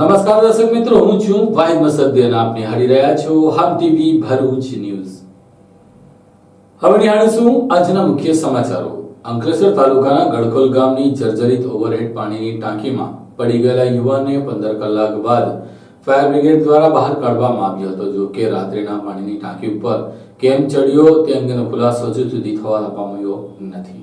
નમસ્કાર દર્શક મિત્રો, હું છું વાહિદ મસદ્દી અને આપ નિહાળી રહ્યા છો હામ ટીવી ભરૂચ ન્યૂઝ. હવે નિહાળીશું આજના મુખ્ય સમાચારો. અંકલેશ્વર તાલુકાના ગડખોલ ગામની જર્જરિત ઓવરહેડ પાણીની ટાંકીમાં પડી ગયેલા યુવાનને 15 કલાક બાદ ફાયર બ્રિગેડ દ્વારા બહાર કાઢવામાં આવ્યો હતો. જો કે રાત્રિના પાણીની ટાંકી ઉપર કેમ ચડ્યો તે અંગેનો ખુલાસો હજુ સુધી થવા પામ્યો નથી.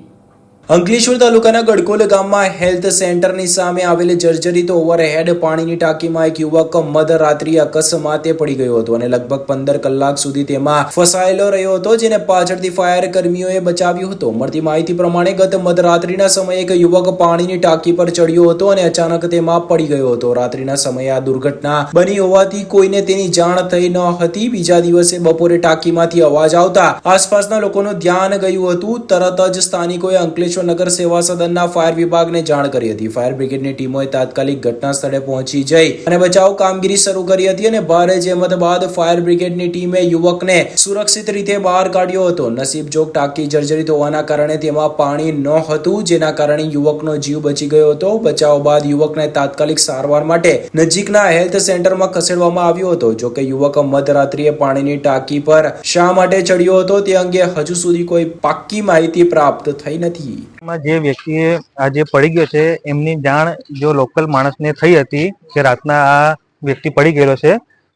અંકલેશ્વર તાલુકાના ગડકોલ ગામમાં હેલ્થ સેન્ટરની સામે આવેલી જર્જરિત ઓવરહેડ પાણીની ટાંકીમાં એક યુવક મધરાત્રિએ અકસ્માતે પડી ગયો હતો અને લગભગ 15 કલાક સુધી તેમાં ફસાયેલો રહ્યો હતો, જેને પાછળથી ફાયર કર્મીઓએ બચાવ્યો હતો. મળતી માહિતી પ્રમાણે ગત મધરાત્રિના સમયે એક યુવક પાણીની ટાંકી પર ચડ્યો હતો અને અચાનક તેમાં પડી ગયો હતો. રાત્રિના સમયે આ દુર્ઘટના બની હોવાથી કોઈને તેની જાણ થઈ ન હતી. બીજા દિવસે બપોરે ટાંકીમાંથી અવાજ આવતા આસપાસના લોકોનું ધ્યાન ગયું હતું. તરત જ સ્થાનિકોએ અંકલેશ્વર નગર સેવા સદનના ફાયર વિભાગને જાણ કરી હતી. ફાયર બ્રિગેડની ટીમોએ તાત્કાલિક ઘટના સ્થળે પહોંચી જઈ અને બચાવ કામગીરી શરૂ કરી હતી અને ભારે જહેમત બાદ ફાયર બ્રિગેડની ટીમે યુવકને સુરક્ષિત રીતે બહાર કાઢ્યો હતો. નસીબજોગ ટાંકી જર્જરિત હોવાના કારણે તેમાં પાણી નહોતું, જેના કારણે યુવકનો જીવ બચી ગયો હતો. બચાવ બાદ યુવકને તાત્કાલિક સારવાર માટે નજીકના હેલ્થ સેન્ટરમાં ખસેડવામાં આવ્યો હતો. જોકે યુવક મધરાત્રિએ પાણીની ટાંકી પર શા માટે ચડ્યો હતો તે અંગે હજુ સુધી કોઈ પાક્કી માહિતી પ્રાપ્ત થઈ નથી. જે વ્યક્તિએ આજે પડી ગયો છે એમની જાણ જો લોકલ માણસને થઈ હતી કે રાતના આ વ્યક્તિ પડી ગયેલો છે.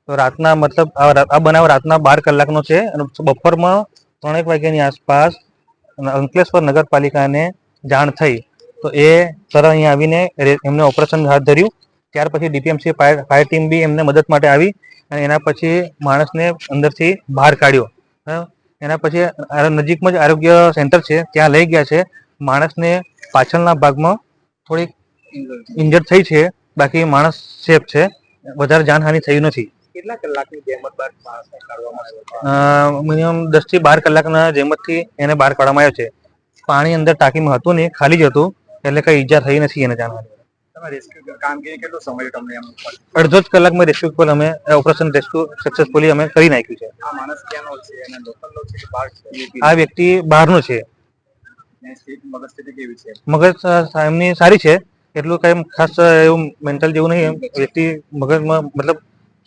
તો રાતના મતલબ આ બનાવ રાતના 12 કલાકનો છે અને બપોરમાં 3 વાગ્યાની આસપાસ અંકલેશ્વર નગરપાલિકાને જાણ થઈ. તો એ તરત અહીંયા આવીને એમને ઓપરેશન હાથ ધર્યું. ત્યાર પછી ડીપીએમસી ફાયર ટીમ બી એમને મદદ માટે આવી અને એના પછી માણસને અંદરથી બહાર કાઢ્યો. એના પછી નજીકમાં જ આરોગ્ય સેન્ટર છે ત્યાં લઈ ગયા છે. માણસને પાછળના ભાગમાં થોડીક ઇન્જર્ડ થઈ છે, બાકી માણસ સેફ છે, વધારે જાનહાનિ થઈ નથી. કેટલા કલાકની જહેમત બાદ માણસને કાઢવામાં આવ્યો? મિનિમમ 10 થી 12 કલાકના જહેમતથી એને બહાર કાઢવામાં આવ્યો છે. પાણી અંદર ટાંકીમાં હતું નહીં, ખાલી જ હતું, એટલે કઈ ઈજા થઈ નથી એને જાનહાનિ. રેસ્ક્યુ કામગીરી કેટલો સમય તમને એમ? અડધો જ કલાકમાં રેસ્ક્યુ પર અમે ઓપરેશન રેસ્ક્યુ સક્સેસફુલી અમે કરી નાખ્યું છે. આ માણસ ક્યાંનો છે અને લોકલનો છે કે બહાર છે? આ વ્યક્તિ બહારનો છે. મગજ સ્થિતિ કેવી છે? મગજ એમની સારી છે, એટલું કઈ ખાસ એવું મેન્ટલ જેવું નહીં. વ્યક્તિ મગજમાં મતલબ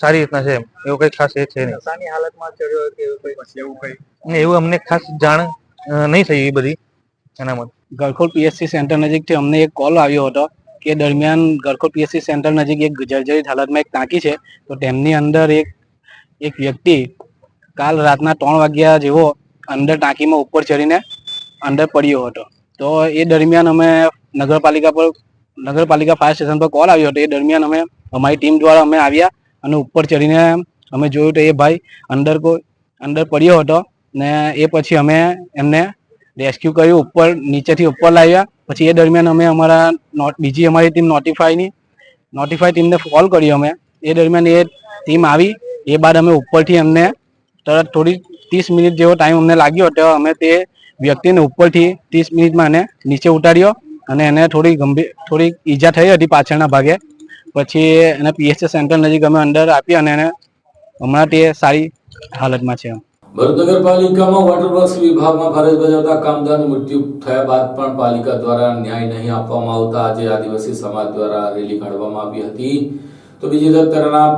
સારી રીતના છે, એવું કઈ ખાસ એ છે નહીં. નશાની હાલતમાં ચડ્યો કે એવું કઈ એવું અમને ખાસ જાણ નહીં થઈ એ બધી. એનામાં ગડખોલ પીએસસી સેન્ટર નજીકથી અમને એક કોલ આવ્યો હતો કે દરમિયાન ગડખોલ પીએસસી સેન્ટર નજીક એક જર્જરિત હાલતમાં એક ટાંકી છે, તો તેમની અંદર એક વ્યક્તિ કાલ રાતના 3 વાગ્યા જેવો અંદર ટાંકીમાં ઉપર ચડીને અંદર પડ્યો હતો. તો એ દરમિયાન અમે નગરપાલિકા ફાયર સ્ટેશન પર કોલ આવ્યો હતો. એ દરમિયાન અમે અમારી ટીમ દ્વારા અમે આવ્યા અને ઉપર ચડીને અમે જોયું તો એ ભાઈ અંદર પડ્યો હતો ને એ પછી અમે એમને રેસ્ક્યુ કર્યું, ઉપર નીચેથી ઉપર લાવ્યા. પછી એ દરમિયાન અમે બીજી અમારી ટીમ નોટિફાઈ ટીમને કોલ કર્યો અમે. એ દરમિયાન એ ટીમ આવી. એ બાદ અમે ઉપરથી એમને તરત થોડી 30 મિનિટ જેવો ટાઈમ અમને લાગ્યો હતો. અમે તે વ્યક્તિને ઉપરથી 30 મિનિટમાં એને નીચે ઉતાર્યો અને એને થોડી ઈજા થઈ હતી પાછળના ભાગે. પછી એને પીએસસી સેન્ટર નજીક અમે અંદર આપી અને એને હમણાં તે સારી હાલતમાં છે. ભરૂચ નગરપાલિકામાં વોટર વર્ક્સ વિભાગમાં ફરજ બજાવતા કામદારનું મૃત્યુ થયા બાદ પણ પાલિકા દ્વારા ન્યાય નહીં આપવામાં આવતા આજે આદિવાસી સમાજ દ્વારા રેલી કાઢવામાં આવી હતી. તો બીજી તરફ તેના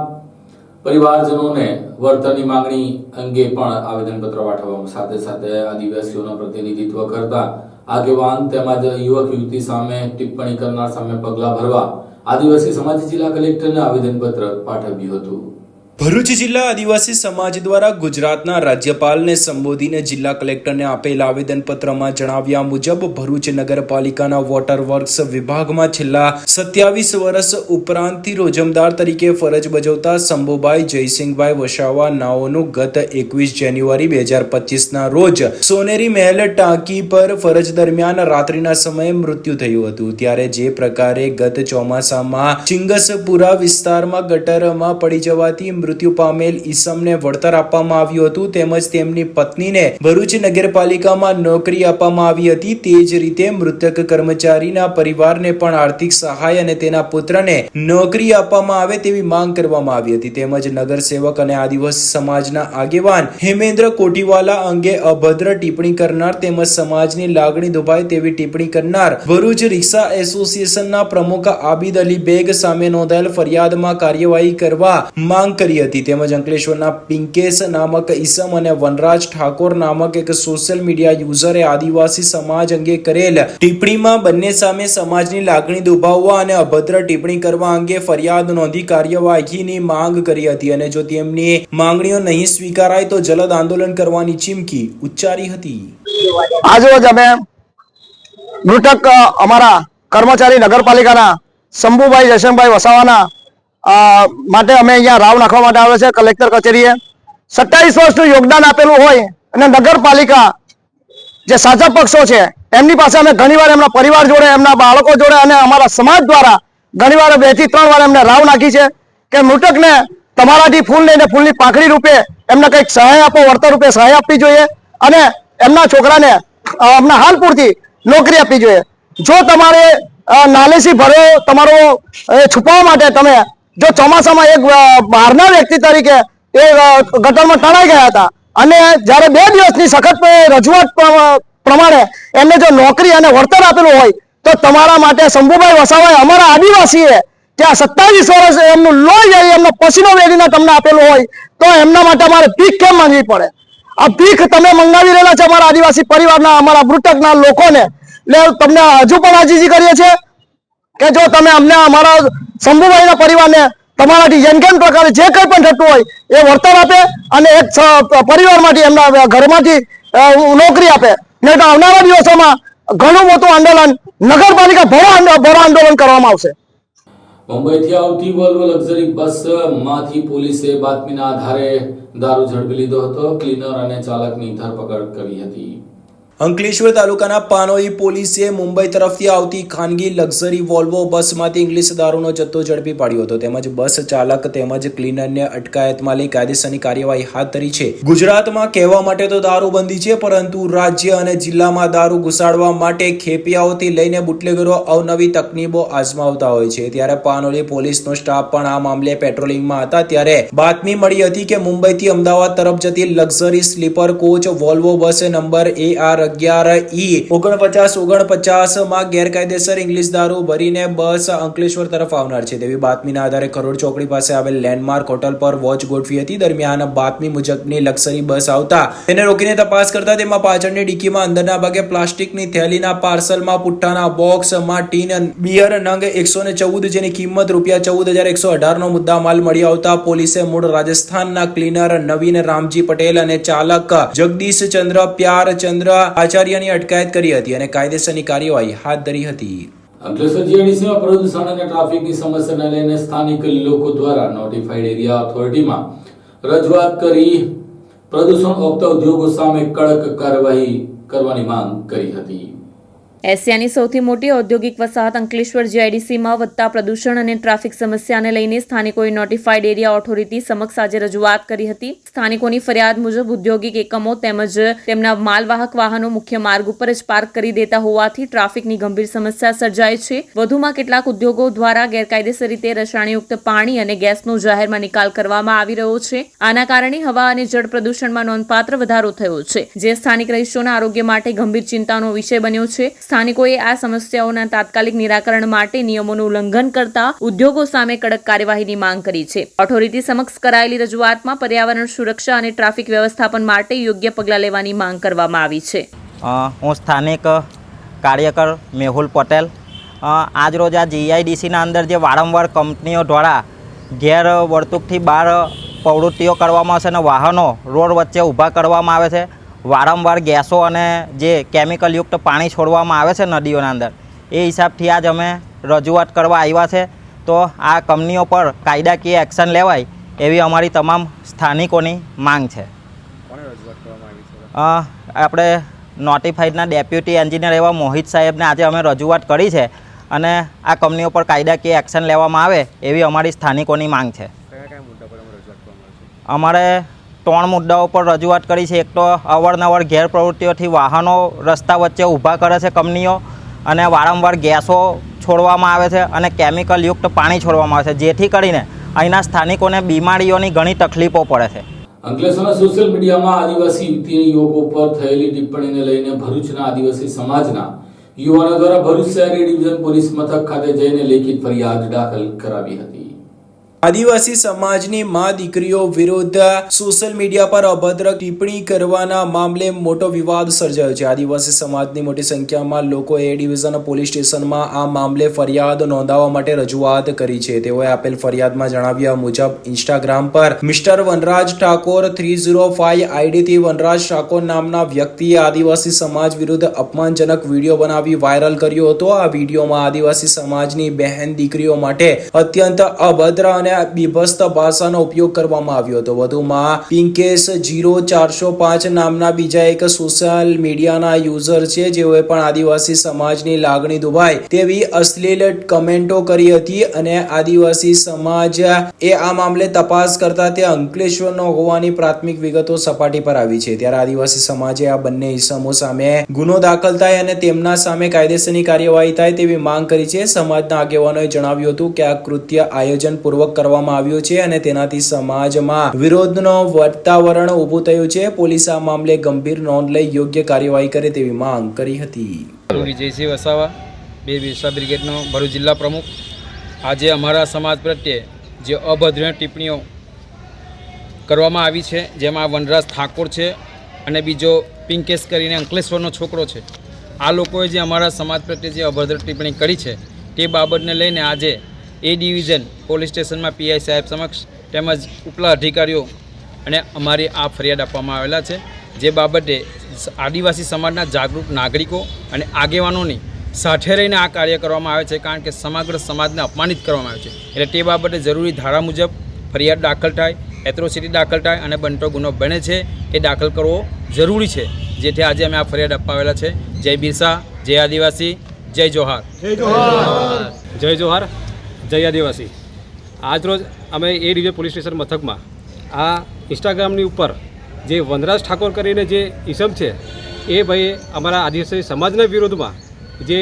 પરિવારજનોને વળતરની માંગણી અંગે પણ આવેદનપત્ર પાઠવવામાં સાથે સાથે આદિવાસીઓનું પ્રતિનિધિત્વ કરતા આગેવાન તેમજ યુવક યુવતી સામે ટિપ્પણી કરનાર સામે પગલાં ભરવા આદિવાસી સમાજ જિલ્લા કલેક્ટરને આવેદનપત્ર પાઠવ્યું હતું. ભરૂચ જિલ્લા આદિવાસી સમાજ દ્વારા ગુજરાતના રાજ્યપાલને સંબોધીને જિલ્લા કલેક્ટરને આપેલ આવેદનપત્રમાં જણાવ્યા મુજબ ભરૂચ નગરપાલિકાના વોટર વર્ક્સ વિભાગમાં છેલ્લા 27 વર્ષ ઉપરાંતથી રોજમદાર તરીકે ફરજ બજાવતા શંભુભાઈ જયસિંહભાઈ વસાવા નાઓનું ગત 21 જાન્યુઆરી 2025ના રોજ સોનેરી મહેલ ટાંકી પર ફરજ દરમિયાન રાત્રિના સમયે મૃત્યુ થયું હતું. ત્યારે જે પ્રકારે ગત ચોમાસામાં ચિંગસપુરા વિસ્તારમાં ગટરમાં પડી જવાથી મૃત્યુ પામેલ ઈસમને વળતર આપવામાં આવ્યું હતું તેમજ તેમની પત્નીને ભરૂચ નગરપાલિકામાં નોકરી આપવામાં આવી હતી. તે જ રીતે મૃતક કર્મચારીના પરિવારને પણ આર્થિક સહાય અને તેના પુત્રને નોકરી આપવામાં આવે તેવી માંગ કરવામાં આવી હતી. તેમજ નગરસેવક અને આદિવાસી સમાજના આગેવાન હેમેન્દ્ર કોટીવાલા અંગે અભદ્ર ટિપ્પણી કરનાર તેમજ સમાજની લાગણી દુભાય તેવી ટિપ્પણી કરનાર ભરૂચ રિક્ષા એસોસિએશનના પ્રમુખ આબિદ અલી બેગ સામે નોંધાયેલ ફરિયાદમાં કાર્યવાહી કરવા માંગ કરી હતી. તેમજ અંકલેશ્વરના પિંકેશ નામક ઈસમ અને વનરાજ ઠાકોર નામક એક સોશિયલ મીડિયા યુઝરે આદિવાસી સમાજ અંગે કરેલ ટિપ્પણીમાં બંને સામે સમાજની લાગણી દુભાવવા અને અભદ્ર ટિપ્પણી કરવા અંગે ફરિયાદ નોંધી કાર્યવાહીની માંગ કરી હતી અને જો તેમની માંગણીઓ નહીં સ્વીકારાય તો જલદ આંદોલન કરવાની ચીમકી ઉચ્ચારી હતી. આજરોજ અમે મૃતક અમારા કર્મચારી નગરપાલિકાના શંભુભાઈ જયશંકભાઈ વસાવાના માટે અમે અહીંયા રાવ નાખવા માટે આવે છે કલેક્ટર કચેરીએ. 27 વર્ષનું યોગદાન આપેલું હોય અને નગરપાલિકા જે સાચા પક્ષો છે એમની પાસે અમે ઘણીવાર એમના પરિવાર જોડે, એમના બાળકો જોડે અને અમારા સમાજ દ્વારા ઘણીવાર 2 થી 3 વાર એમને રાવ નાખી છે કે મૃતકને તમારાથી ફૂલ લઈને ફૂલની પાંખડી રૂપે એમને કંઈક સહાય આપો, વળતર રૂપે સહાય આપવી જોઈએ અને એમના છોકરાને હમણાં હાલ પૂરતી નોકરી આપવી જોઈએ. જો તમારે નાલેસી ભર્યો તમારો છુપાવવા માટે તમે જો ચોમાસામાં એક બહારના વ્યક્તિ તરીકે એ ગટરમાં તણાઈ ગયા હતા અને જ્યારે 2 દિવસની સખત રજૂઆત પ્રમાણે એમને જો નોકરી અને વળતર આપેલું હોય તો તમારા માટે શંભુભાઈ વસાવાએ અમારા આદિવાસીએ ત્યાં 27 વર્ષ એમનું લોહી જઈ એમનો પસીનો વેરીને તમને આપેલું હોય તો એમના માટે અમારે ભીખ કેમ માંગવી પડે? આ ભીખ તમે મંગાવી રહેલા છે અમારા આદિવાસી પરિવારના, અમારા મૃતકના લોકોને. એટલે તમને હજુ પણ આજીજી કરીએ છીએ કે જો તમે અમને અમારા શંભુભાઈના પરિવારને તમારાથી જેમ કેમ પ્રકારે જે કંઈ પણ થતું હોય એ વળતર આપે અને એક પરિવારમાંથી એમના ઘરમાંથી નોકરી આપે. નહીં તો આવનારા દિવસોમાં ઘણું મોટું આંદોલન નગરપાલિકા ભરો આંદોલન કરવામાં આવશે. મુંબઈથી આવતી વોલ્વો લક્ઝરી બસમાંથી પોલીસે બાતમીના આધારે દારૂ ઝડપી લીધો હતો. ક્લીનર અને ચાલકની ધરપકડ કરી હતી. અંકલેશ્વર તાલુકાના પાનોઈ પોલીસે મુંબઈ તરફથી આવતી ખાનગી લક્ઝરી વોલ્વો બસમાંથી ઇંગ્લિશ દારૂનો જથ્થો ઝડપી પાડ્યો હતો. તેમજ બસ ચાલક તેમજ ક્લીનરને અટકાયતમાં લઈ કાયદેસરની કાર્યવાહી હાથ ધરી છે. ગુજરાતમાં કહેવા માટે તો દારૂબંધી છે, પરંતુ રાજ્ય અને જિલ્લામાં દારૂ ઘુસાડવા માટે ખેપિયાઓથી લઈને બુટલેગરો અવનવી તકનીકો આજમાવતા હોય છે. ત્યારે પાનોઈ પોલીસનો સ્ટાફ પણ આ મામલે પેટ્રોલિંગમાં હતા ત્યારે બાતમી મળી હતી કે મુંબઈથી અમદાવાદ તરફ જતી લક્ઝરી સ્લીપર કોચ વોલ્વો બસ નંબર AR 11E4949 માં ગેરકાયદેસર ઇંગ્લિશ દારૂ ભરીને બસ અંકલેશ્વર તરફ આવનાર છે તેવી બાતમીના આધારે કરોડ ચોકડી પાસે આવેલ લેન્ડમાર્ક હોટલ પર વોચ ગોઠવી હતી. દરમિયાન બાતમી મુજબની લક્ઝરી બસ આવતા તેને રોકીને તપાસ કરતા તેમાં પાછળની ડિક્કીમાં અંદરના ભાગે પ્લાસ્ટિકની થેલીના પાર્સલમાં પુઠ્ઠાના બોક્સમાં ટીન બિયર નંગ 114 જેની કિંમત ₹14,118 નો મુદ્દામાલ મળી આવતા પોલીસે મૂળ રાજસ્થાનના ક્લીનર નવીન રામજી પટેલ અને ચાલક જગદીશ ચંદ્ર પ્યારચંદ્ર આચાર્યની અટકાયત કરી હતી અને કાયદેસરની કાર્યવાહી હાથ ધરી હતી. અંકલેશ્વર જીઆઈડીસીમાં પ્રદૂષણ અને ટ્રાફિકની સમસ્યાને લઈને સ્થાનિક લોકો દ્વારા નોટિફાઈડ એરિયા ઓથોરિટીમાં રજૂઆત કરી પ્રદૂષણ ઓગતા ઉદ્યોગો સામે કડક કાર્યવાહી કરવાની માંગ કરી હતી. એશિયાની સૌથી મોટી ઔદ્યોગિક વસાહત અંકલેશ્વર જીઆઈડીસીમાં વધતા પ્રદૂષણ અને ટ્રાફિક સમસ્યાને લઈને સ્થાનિકોએ નોટિફાઈડ એરિયા ઓથોરિટી સમક્ષ આજે રજૂઆત કરી હતી. સ્થાનિકોની ફરિયાદ મુજબ ઔદ્યોગિક એકમો તેમજ તેમના માલવાહક વાહનો મુખ્ય માર્ગ ઉપર જ પાર્ક કરી દેતા હોવાથી ટ્રાફિકની ગંભીર સમસ્યા સર્જાય છે. વધુમાં કેટલાક ઉદ્યોગો દ્વારા ગેરકાયદેસર રીતે રસાયણયુક્ત પાણી અને ગેસનો જાહેરમાં નિકાલ કરવામાં આવી રહ્યો છે. આના કારણે હવા અને જળ પ્રદૂષણમાં નોંધપાત્ર વધારો થયો છે, જે સ્થાનિક રહીશોના આરોગ્ય માટે ગંભીર ચિંતાનો વિષય બન્યો છે. સ્થાનિકોએ આ સમસ્યાઓના તાત્કાલિક નિરાકરણ માટે નિયમોનું ઉલ્લંઘન કરતા ઉદ્યોગો સામે કડક કાર્યવાહીની માંગ કરી છે. ઓથોરિટી સમક્ષ કરાયેલી રજૂઆતમાં પર્યાવરણ સુરક્ષા અને ટ્રાફિક વ્યવસ્થાપન માટે યોગ્ય પગલાં લેવાની માંગ કરવામાં આવી છે. હું સ્થાનિક કાર્યકર મેહુલ પટેલ. આજરોજ આ જીઆઈડીસીના અંદર જે વારંવાર કંપનીઓ દ્વારા ગેરવર્તુકથી બહાર પ્રવૃત્તિઓ કરવામાં આવશે અને વાહનો રોડ વચ્ચે ઊભા કરવામાં આવે છે. વારંવાર ગેસો અને જે કેમિકલયુક્ત પાણી છોડવામાં આવે છે નદીઓના અંદર, એ હિસાબથી આજ અમે રજૂઆત કરવા આવ્યા છે. તો આ કંપનીઓ પર કાયદાકીય એક્શન લેવાય એવી અમારી તમામ સ્થાનિકોની માંગ છે. આપણે નોટિફાઈડના ડેપ્યુટી એન્જિનિયર એવા મોહિત સાહેબને આજે અમે રજૂઆત કરી છે અને આ કંપનીઓ પર કાયદાકીય એક્શન લેવામાં આવે એવી અમારી સ્થાનિકોની માંગ છે. અમારે 3 મુદ્દાઓ પર રજૂઆત કરી છે. એક તો અવારનવાર ગેરપ્રવૃત્તિઓથી વાહનો રસ્તા વચ્ચે ઊભા કરે છે કંપનીઓ, અને વારંવાર ગેસો છોડવામાં આવે છે અને કેમિકલયુક્ત પાણી છોડવામાં આવે છે, જેથી કરીને અહીંના સ્થાનિકોને બીમારીઓની ઘણી તકલીફો પડે છે. અંકલેશ્વરના સોશિયલ મીડિયામાં આદિવાસી યુવતી અને યુવકો પર થયેલી ટિપ્પણીને લઈને ભરૂચના આદિવાસી સમાજના યુવાનો દ્વારા ભરૂચ શહેર ડિવિઝન પોલીસ મથક ખાતે જઈને લેખિત ફરિયાદ દાખલ કરાવી હતી. આદિવાસી સમાજની મા દીકરીઓ વિરુદ્ધ સોશિયલ મીડિયા પર અભદ્ર ટિપ્પણી કરવાના મામલે મોટો વિવાદ સર્જાયો છે. આદિવાસી સમાજની મોટી સંખ્યામાં લોકોએ એ ડિવિઝન પોલીસ સ્ટેશનમાં આ મામલે ફરિયાદ નોંધાવવા માટે રજૂઆત કરી છે. તેઓએ આપેલ ફરિયાદમાં જણાવ્યા મુજબ ઇન્સ્ટાગ્રામ પર મિસ્ટર વનરાજ ઠાકોર 305 આઈડીથી વનરાજ ઠાકોર નામના વ્યક્તિએ આદિવાસી સમાજ વિરુદ્ધ અપમાનજનક વિડીયો બનાવી વાયરલ કર્યો હતો. આ વિડીયોમાં આદિવાસી સમાજની બહેન દીકરીઓ માટે અત્યંત અભદ્ર અને બીભત્સ ભાષાનો ઉપયોગ કરવામાં આવ્યો હતો. વધુમાં પિંકેશ 0405 નામના બીજા એક સોશિયલ મીડિયાના યુઝર છે, જેઓએ પણ આદિવાસી સમાજની લાગણી દુભાય તેવી અશ્લીલ કમેન્ટો કરી હતી અને આદિવાસી સમાજ એ આ મામલે તપાસ કરતા તે અંકલેશ્વરનો હોવાની પ્રાથમિક વિગતો સપાટી પર આવી છે. ત્યારે આદિવાસી સમાજે આ બંને ઇસમો સામે ગુનો દાખલ થાય અને તેમના સામે કાયદેસરની કાર્યવાહી થાય તેવી માંગ કરી છે. સમાજના આગેવાનોએ જણાવ્યું હતું કે આ કૃત્ય આયોજન પૂર્વક કરવામાં આવ્યું છે અને તેનાથી સમાજમાં વિરોધનો વાતાવરણ ઊભું થયું છે. પોલીસ આ મામલે ગંભીર નોંધ લઈ યોગ્ય કાર્યવાહી કરે તેવી માંગ કરી હતી. વિજયસિંહ વસાવા, 2 બિરસા બ્રિગેડનો ભરૂચ જિલ્લા પ્રમુખ. આજે અમારા સમાજ પ્રત્યે જે અભદ્ર ટિપ્પણીઓ કરવામાં આવી છે, જેમાં વનરાજ ઠાકોર છે અને બીજો પિંકેશ કરીને અંકલેશ્વરનો છોકરો છે, આ લોકોએ જે અમારા સમાજ પ્રત્યે જે અભદ્ર ટિપ્પણી કરી છે તે બાબતને લઈને આજે એ ડિવિઝન પોલીસ સ્ટેશનમાં પીઆઈ સાહેબ સમક્ષ તેમજ ઉપલા અધિકારીઓ અને અમારી આ ફરિયાદ આપવામાં આવેલા છે. જે બાબતે આદિવાસી સમાજના જાગૃત નાગરિકો અને આગેવાનોની સાથે રહીને આ કાર્ય કરવામાં આવે છે, કારણ કે સમગ્ર સમાજને અપમાનિત કરવામાં આવે છે. એટલે તે બાબતે જરૂરી ધારા મુજબ ફરિયાદ દાખલ થાય, એટ્રોસિટી દાખલ થાય અને બનતો ગુનો બને છે એ દાખલ કરવો જરૂરી છે. જેથી આજે અમે આ ફરિયાદ આપવા આવેલા છે. જય બિરસા, જય આદિવાસી, જય જોહાર. જય જોહાર, જય આદિવાસી. આજરોજ અમે એ ડિવિઝન પોલીસ સ્ટેશન મથકમાં આ ઇન્સ્ટાગ્રામની ઉપર જે વનરાજ ઠાકોર કરીને જે ઈસમ છે એ ભાઈએ અમારા આદિવાસી સમાજના વિરોધમાં જે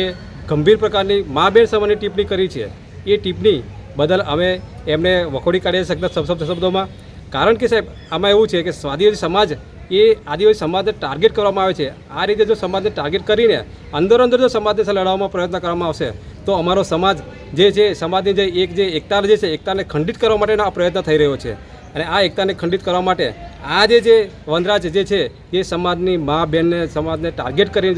ગંભીર પ્રકારની મા બેન સમાનની ટિપ્પણી કરી છે, એ ટિપ્પણી બદલ અમે એમને વખોડી કાઢી શકતા શબ્દોમાં. કારણ કે સાહેબ આમાં એવું છે કે આદિવાસી સમાજ એ આદિવાસી સમાજને ટાર્ગેટ કરવામાં આવે છે. આ રીતે જો સમાજને ટાર્ગેટ કરીને અંદર જો સમાજને લડાવવામાં પ્રયત્ન કરવામાં આવશે તો અમારો સમાજ જે છે, સમાજની જે એકતા જે છે, એકતાને ખંડિત કરવા માટેનો આ પ્રયત્ન થઈ રહ્યો છે. અને આ એકતાને ખંડિત કરવા માટે આ જે વનરાજ જે છે એ સમાજની મા બહેનને, સમાજને ટાર્ગેટ કરીને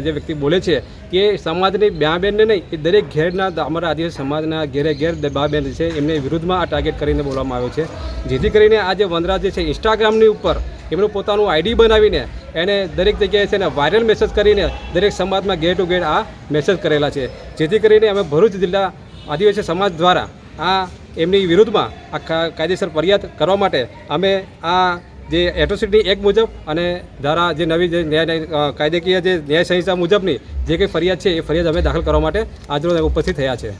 જે વ્યક્તિ બોલે છે કે સમાજની મા બહેનને નહીં, એ દરેક ઘેરના અમારા આદિવાસી સમાજના ઘેર મા બહેન છે એમને વિરુદ્ધમાં આ ટાર્ગેટ કરીને બોલવામાં આવ્યો છે. જેથી કરીને આ જે વનરાજ જે છે ઇન્સ્ટાગ્રામની ઉપર એમનું પોતાનું આઈડી બનાવીને એને દરેક જગ્યાએ છે ને વાયરલ મેસેજ કરીને દરેક સમાજમાં ગેર ટુ ગેર આ મેસેજ કરેલા છે. જેથી કરીને અમે ભરૂચ જિલ્લા આદિવાસી સમાજ દ્વારા આ એમની વિરુદ્ધમાં આ કાયદેસર ફરિયાદ કરવા માટે અમે આ જે એટ્રોસિટી એક્ટ મુજબ અને ધારા જે નવી જે કાયદેકીય જે ન્યાય સંહિતા મુજબની જે કંઈ ફરિયાદ છે એ ફરિયાદ અમે દાખલ કરવા માટે આજરોજ ઉપસ્થિત થયા છે.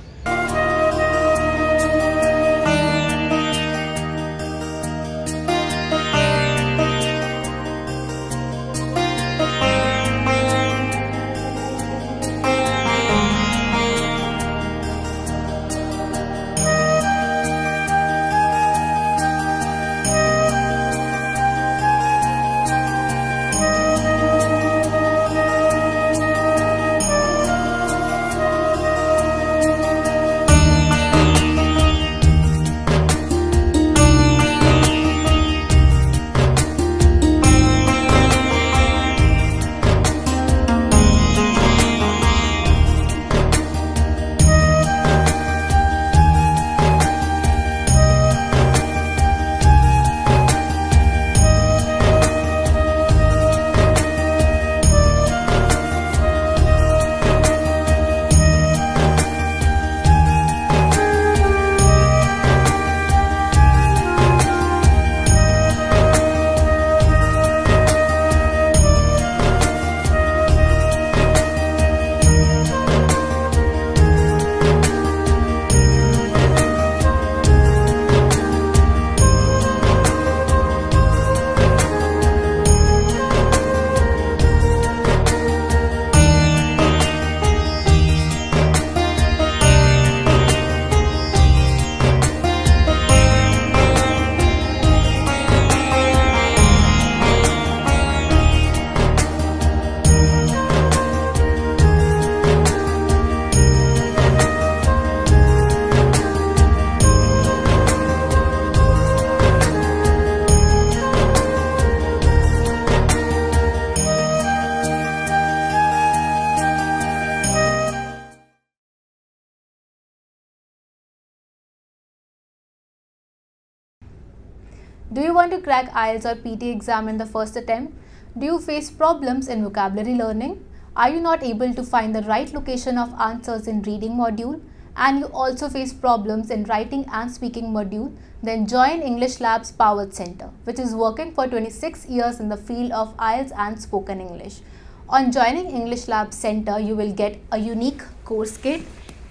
Do you want to crack IELTS or PT exam in the first attempt? Do you face problems in vocabulary learning? Are you not able to find the right location of answers in reading module? And you also face problems in writing and speaking module? Then join English Labs Powered Center, which is working for 26 years in the field of IELTS and spoken English. On joining English Labs Center, you will get a unique course kit,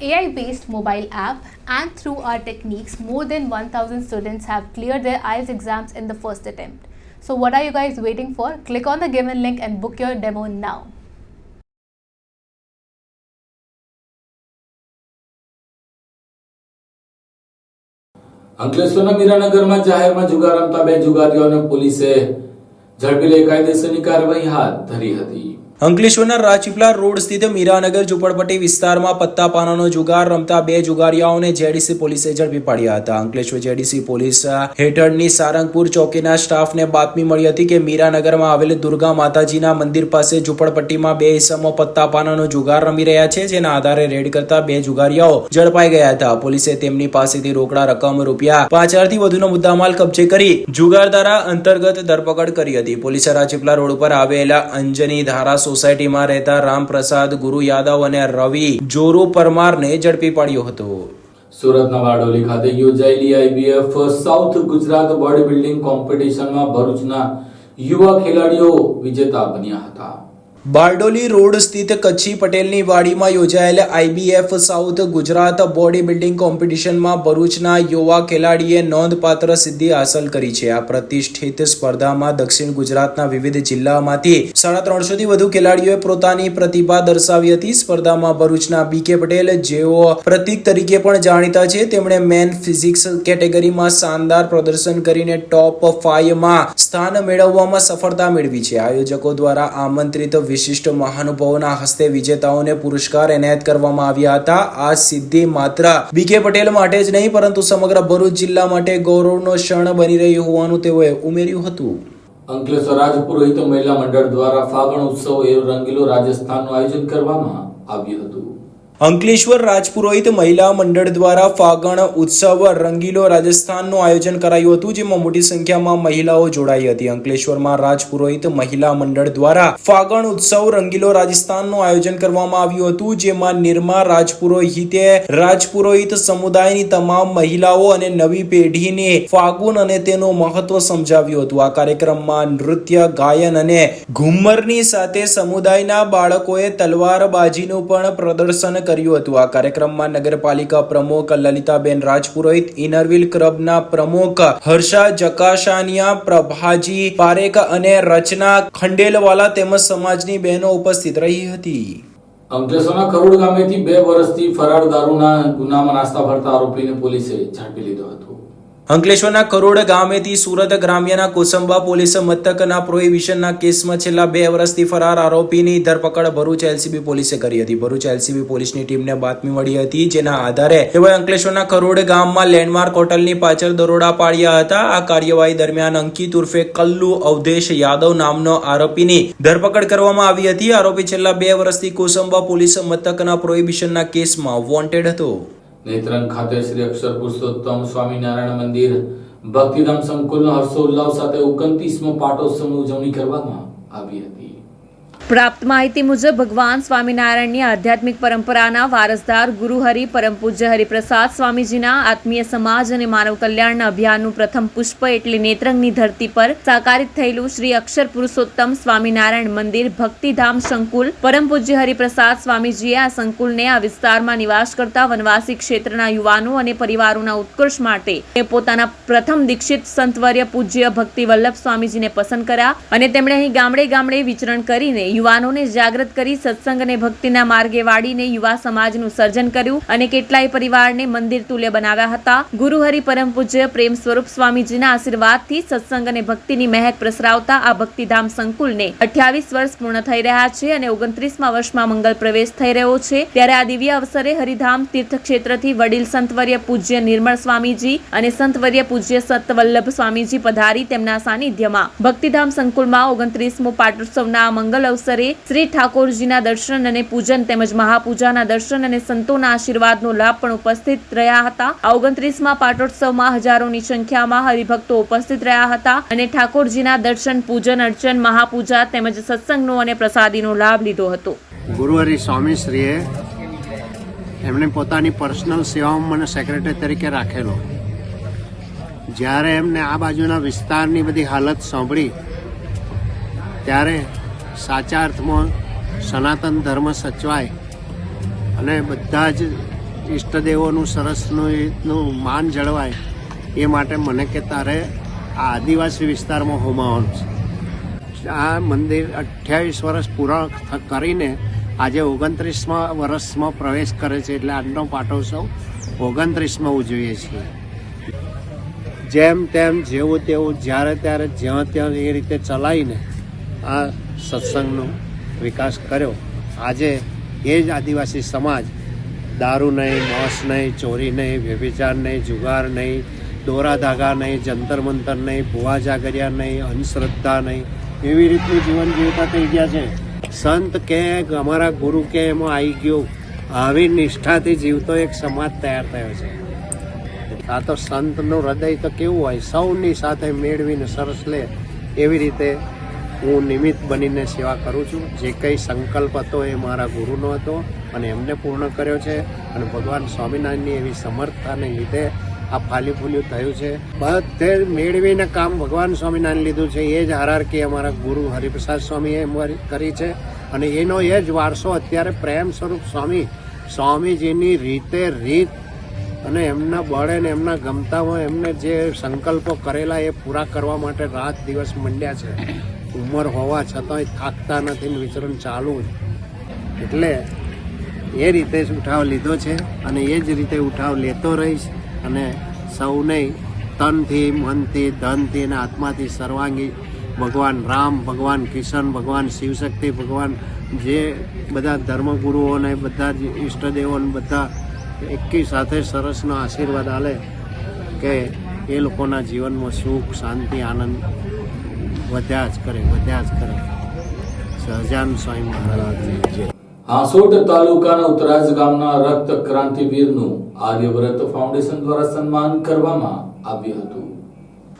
AI-based mobile app, and through our techniques, more than 1,000 students have cleared their IELTS exams in the first attempt. So what are you guys waiting for? Click on the given link and book your demo now. અંકલેશ્વરના મીરાનગરમાં જાહેરમાં જુગાર રમતા બે જુગારીઓને પોલીસે ઝડપી લઈ કાયદેસરની કાર્યવાહી હાથ ધરી હતી. અંકલેશ્વરના રાજપીપળા રોડ સ્થિત મીરાનગર ઝુંપડપટ્ટી વિસ્તારમાં પત્તા પાનાનો જુગાર રમતા બે જુગારીઓને જેડીસી પોલીસે ઝડપી પાડ્યા હતા. અંકલેશ્વર જેડીસી પોલીસ હેઠળની સારંગપુર ચોકીના સ્ટાફને બાતમી મળી હતી કે મીરાનગરમાં આવેલ દુર્ગા માતાજીના મંદિર પાસે ઝુંપડપટ્ટીમાં બે ઇસમો પત્તા પાનાનો જુગાર રમી રહ્યા છે, જેના આધારે રેડ કરતા બે જુગારીઓ ઝડપાઈ ગયા હતા. પોલીસે તેમની પાસેથી રોકડા રકમ ₹5,000 થી વધુનો મુદ્દામાલ કબજે કરી જુગારધારા અંતર્ગત ધરપકડ કરી હતી. પોલીસે રાજપીપળા રોડ પર આવેલા અંજની ધારા સોસાયટીમાં રહેતા રામપ્રસાદ ગુરુ યાદવ અને રવિ જોરુ પરમારને ઝડપી પાડ્યો હતો. સુરતના બારડોલી ખાતે યોજાયેલી IBF south Gujarat body building કોમ્પિટિશનમાં ભરૂચના યુવા ખેલાડીઓ વિજેતા બન્યા હતા. બારડોલી રોડ સ્થિત કચ્છી પટેલની વાડીમાં યોજાયેલ IBF south Gujarat body building કોમ્પિટિશનમાં ભરૂચના યુવા ખેલાડીએ નોંધપાત્ર સિદ્ધિ હાંસલ કરી છે. આ પ્રતિષ્ઠિત સ્પર્ધામાં દક્ષિણ ગુજરાતના વિવિધ જિલ્લામાંથી 350 થી વધુ ખેલાડીઓએ પોતાની પ્રતિભા દર્શાવી હતી. સ્પર્ધામાં ભરૂચના BK પટેલ, જેઓ પ્રતીક તરીકે પણ જાણીતા છે, તેમણે મેન ફિઝિક્સ કેટેગરીમાં શાનદાર પ્રદર્શન કરીને ટોપ 5 માં સ્થાન મેળવવામાં સફળતા મેળવી છે. આયોજકો દ્વારા આમંત્રિત વિશિષ્ટ મહાનુભાવોના હસ્તે વિજેતાઓને પુરસ્કાર એનાયત કરવામાં આવ્યા હતા. આ સિદ્ધિ માત્ર BK પટેલ માટે જ નહીં, પરંતુ સમગ્ર ભરૂચ જિલ્લા માટે ગૌરવનો ક્ષણ બની રહી હોવાનું તેઓએ ઉમેર્યું હતું. અંકલેશ્વર રાજપુરોહિત મહિલા મંડળ દ્વારા ફાગણ ઉત્સવ એ રંગીલો રાજસ્થાનનું આયોજન કરવામાં આવ્યું હતું. અંકલેશ્વર રાજપુરોહિત મહિલા મંડળ દ્વારા ફાગણ ઉત્સવ રંગીલો રાજસ્થાનનું આયોજન કરાયું હતું, જેમાં મોટી સંખ્યામાં મહિલાઓ જોડાઈ હતી. અંકલેશ્વરમાં રાજપુરોહિત મહિલા મંડળ દ્વારા ફાગણ ઉત્સવ રંગીલો રાજસ્થાનનું આયોજન કરવામાં આવ્યું હતું, જેમાં નિરમા રાજપુરોહિતે રાજપુરોહિત સમુદાયની તમામ મહિલાઓ અને નવી પેઢીને ફાગુન અને તેનું મહત્વ સમજાવ્યું હતું. આ કાર્યક્રમમાં નૃત્ય, ગાયન અને ઘુમ્મરની સાથે સમુદાયના બાળકોએ તલવારબાજીનું પણ પ્રદર્શન કર્યું હતું. આ કાર્યક્રમમાં નગરપાલિકા પ્રમુખ લલિતાબેન રાજપુરોહિત, ઇનરવિલ ક્લબના પ્રમુખ હર્ષા જકાશાનિયા, પ્રભાજી પારેખ અને રચના ખંડેલવાલા તેમજ સમાજની બહેનો ઉપસ્થિત રહી હતી. અંકલેશ્વરના કરોડ ગામેથી 2 વર્ષથી ફરાર દારૂના ગુનામાં નાસ્તા ફરતા આરોપીને પોલીસે ઝડપી લીધો હતો. અંકલેશ્વરના કરોડ ગામેથી સુરત ગ્રામ્યના કોસંબા પોલીસ મથકના પ્રોહિબિશનના કેસમાં છેલ્લા 2 વર્ષથી ફરાર આરોપીની ધરપકડ ભરૂચ LCB પોલીસે કરી હતી. ભરૂચ LCB પોલીસની ટીમને બાતમી મળી હતી, જેના આધારે તેઓએ અંકલેશ્વરના કરોડ ગામમાં લેન્ડમાર્ક હોટલની પાછળ દરોડા પાડ્યા હતા. આ કાર્યવાહી દરમિયાન અંકિત ઉર્ફે કલ્લુ અવધેશ યાદવ નામનો આરોપીની ધરપકડ કરવામાં આવી હતી. આરોપી છેલ્લા 2 વર્ષથી કોસંબા પોલીસ મથકના પ્રોહિબિશનના કેસમાં વોન્ટેડ હતો. નેત્રંગ ખાતે શ્રી અક્ષર પુરુષોત્તમ સ્વામિનારાયણ મંદિર ભક્તિધામ સંકુલના હર્ષોલ્લાસ સાથે 29મો પાટોત્સવની ઉજવણી કરવામાં આવી હતી. પ્રાપ્ત માહિતી મુજબ ભગવાન સ્વામિનારાયણની આધ્યાત્મિક પરંપરાના વારસદાર ગુરુહરિ પરમ પૂજ્ય હરિપ્રસાદ સ્વામીજીના આત્મીય સમાજ અને માનવ કલ્યાણના અભિયાનનું પ્રથમ પુષ્પ એટલે નેત્રંગની ધરતી પર સાકારિત થયેલું શ્રી અક્ષર પુરુષોત્તમ સ્વામિનારાયણ મંદિર ભક્તિધામ સંકુલ પરમ પૂજ્ય હરિપ્રસાદ સ્વામીજીએ આ સંકુલને આ વિસ્તારમાં નિવાસ કરતા વનવાસી ક્ષેત્રના યુવાનો અને પરિવારોના ઉત્કર્ષ માટે પોતાના પ્રથમ દીક્ષિત સંતવર્ય પૂજ્ય ભક્તિ વલ્લભ સ્વામીજીને પસંદ કર્યા અને તેમણે અહીં ગામડે ગામડે વિચરણ કરીને યુવાનોને જાગૃત કરી સત્સંગ અને ભક્તિના માર્ગે વાળીને યુવા સમાજનું સર્જન કર્યું અને કેટલાય પરિવારને મંદિર તુલ્ય બનાવ્યા હતા. ગુરુહરિ પરમ પૂજ્ય પ્રેમ સ્વરૂપ સ્વામીજીના આશીર્વાદથી સત્સંગ અને ભક્તિની મહેક પ્રસરાવતા આ ભક્તિધામ સંકુલને 28 વર્ષ પૂર્ણ થઈ રહ્યા છે અને 29મા વર્ષમાં મંગલ પ્રવેશ થઈ રહ્યો છે. ત્યારે આ દિવ્ય અવસરે હરિધામ તીર્થક્ષેત્રથી વડીલ સંતવર્ય પૂજ્ય નિર્મળ સ્વામીજી અને સંતવર્ય પૂજ્ય સતવલ્લભ સ્વામીજી પધારી તેમના સાનિધ્યમાં ભક્તિધામ સંકુલમાં 29મો પાટોત્સવના મંગલ અવસર અવસરે શ્રી ઠાકોરજીના દર્શન અને પૂજન તેમજ મહાપૂજાના દર્શન અને સંતોના આશીર્વાદનો લાભ પણ ઉપસ્થિત રહ્યા હતા. આ 29મા પાટોત્સવમાં હજારોની સંખ્યામાં હરિભક્તો ઉપસ્થિત રહ્યા હતા અને ઠાકોરજીના દર્શન, પૂજન અર્ચન, મહાપૂજા તેમજ સત્સંગનો અને પ્રસાદીનો લાભ લીધો હતો. ગુરુહરિ સ્વામીશ્રીએ એમણે પોતાની પર્સનલ સેવામાં મને સેક્રેટરી તરીકે રાખેલો. જ્યારે એમને આ બાજુના વિસ્તારની બધી હાલત સાંભળી ત્યારે સાચા અર્થમાં સનાતન ધર્મ સચવાય અને બધા જ ઈષ્ટદેવોનું સરસનું માન જળવાય એ માટે મને કે તારે આ આદિવાસી વિસ્તારમાં હોમાવાનું છે. આ મંદિર 28 વર્ષ પૂરા કરીને આજે 29મા વર્ષમાં પ્રવેશ કરે છે, એટલે આજનો પાટોત્સવ 29માં ઉજવીએ છીએ. જેમ તેમ જેવું તેવું જ્યારે ત્યારે જ્યાં ત્યાં એ રીતે ચલાવીને આ સત્સંગનો વિકાસ કર્યો. આજે એ જ આદિવાસી સમાજ દારૂ નહીં, મોસ નહીં, ચોરી નહીં, વ્યભિચાર નહીં, જુગાર નહીં, દોરા ધાગા નહીં, જંતર મંતર નહીં, ભુવા જાગરિયા નહીં, અંધશ્રદ્ધા નહીં, એવી રીતનું જીવન જીવતા થઈ ગયા છે. સંત કે અમારા ગુરુ કે એમાં આવી ગયું, આવી નિષ્ઠાથી જીવતો એક સમાજ તૈયાર થયો છે. આ તો સંતનું હૃદય તો કેવું હોય, સૌની સાથે મેળવીને સરસ લે એવી રીતે હું નિમિત્ત બનીને સેવા કરું છું. જે કંઈ સંકલ્પ હતો એ મારા ગુરુનો હતો અને એમને પૂર્ણ કર્યો છે અને ભગવાન સ્વામિનારાયણની એવી સમર્થતાને લીધે આ ફાલી ફૂલ્યું થયું છે. બધે મેળવીને કામ ભગવાન સ્વામિનારાયણ લીધું છે. એ જ હારારકી અમારા ગુરુ હરિપ્રસાદ સ્વામીએ કરી છે અને એનો એ જ વારસો અત્યારે પ્રેમ સ્વરૂપ સ્વામીજીની રીત અને એમના બળે ને એમના ગમતામાં એમને જે સંકલ્પો કરેલા એ પૂરા કરવા માટે રાત દિવસ મંડ્યા છે. ઉંમર હોવા છતાંય થાકતા નથી ને વિચરણ ચાલુ જ. એટલે એ રીતે જ ઉઠાવ લીધો છે અને એ જ રીતે ઉઠાવ લેતો રહીશ અને સૌને તનથી, મનથી, ધનથી અને આત્માથી સર્વાંગી ભગવાન રામ, ભગવાન કિશન, ભગવાન શિવશક્તિ, ભગવાન જે બધા ધર્મગુરુઓને બધા જ ઈષ્ટદેવોને બધા એકી સાથે સરસનો આશીર્વાદ આલે કે એ લોકોના જીવનમાં સુખ, શાંતિ, આનંદ વધ્યા જ કરે. સહજાનંદ સ્વામી મહારાજ. હાંસોટ તાલુકાના ઉતરાજ ગામના રક્ત ક્રાંતિવીરનું આર્યવ્રત ફાઉન્ડેશન દ્વારા સન્માન કરવામાં આવ્યું હતું.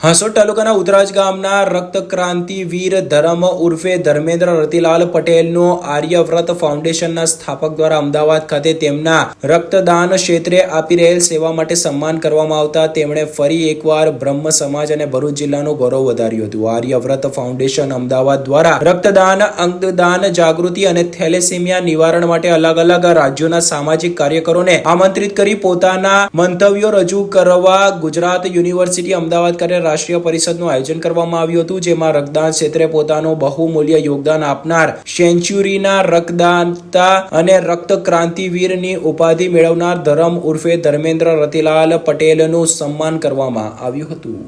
હાંસોટ તાલુકાના ઉતરાજ ગામના રક્ત ક્રાંતિ વીર ધરમ ઉર્ફે ધર્મેન્દ્ર રતિલાલ પટેલનું આર્યવ્રત ફાઉન્ડેશનના સ્થાપક દ્વારા અમદાવાદ ખાતે તેમના રક્તદાન ક્ષેત્રે આપી રહેલ સેવા માટે સન્માન કરવામાં આવતા તેમણે ફરી એકવાર બ્રહ્મ સમાજ અને ભરૂચ જિલ્લાનું ગૌરવ વધાર્યું હતું. આર્યવ્રત ફાઉન્ડેશન અમદાવાદ દ્વારા રક્તદાન, અંગદાન જાગૃતિ અને થેલેસેમિયા નિવારણ માટે અલગ અલગ રાજ્યોના સામાજિક કાર્યકરોને આમંત્રિત કરી પોતાના મંતવ્યો રજૂ કરવા ગુજરાત યુનિવર્સિટી અમદાવાદ ખાતે રાષ્ટ્રીય પરિષદનું આયોજન કરવામાં આવ્યું હતું, જેમાં રક્તદાન ક્ષેત્રે પોતાનું બહુમૂલ્ય યોગદાન આપનાર સેન્ચુરીના રક્તદાતા અને રક્ત ક્રાંતિવીરની ઉપાધિ મેળવનાર ધરમ ઉર્ફે ધર્મેન્દ્ર રતિલાલ પટેલનું સન્માન કરવામાં આવ્યું હતું.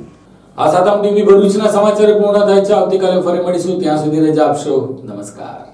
આ સાથે ટીવી ભરૂચના સમાચાર પૂર્ણ થાય છે. આવતીકાલે ફરી મળીશું. ત્યાં સુધી રજા આપશો. નમસ્કાર.